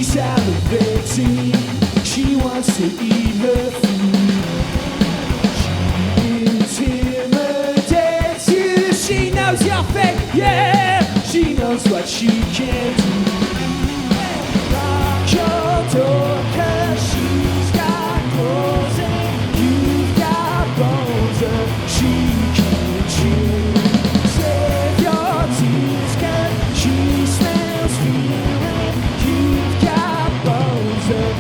salivating, she wants to eat her food. She intimidates you, she knows your fate, yeah, she knows what she can do. Lock your door, 'cause she's got claws and you've got bones that she can chew. Save your tears, 'cause she smells fear and you've got bones that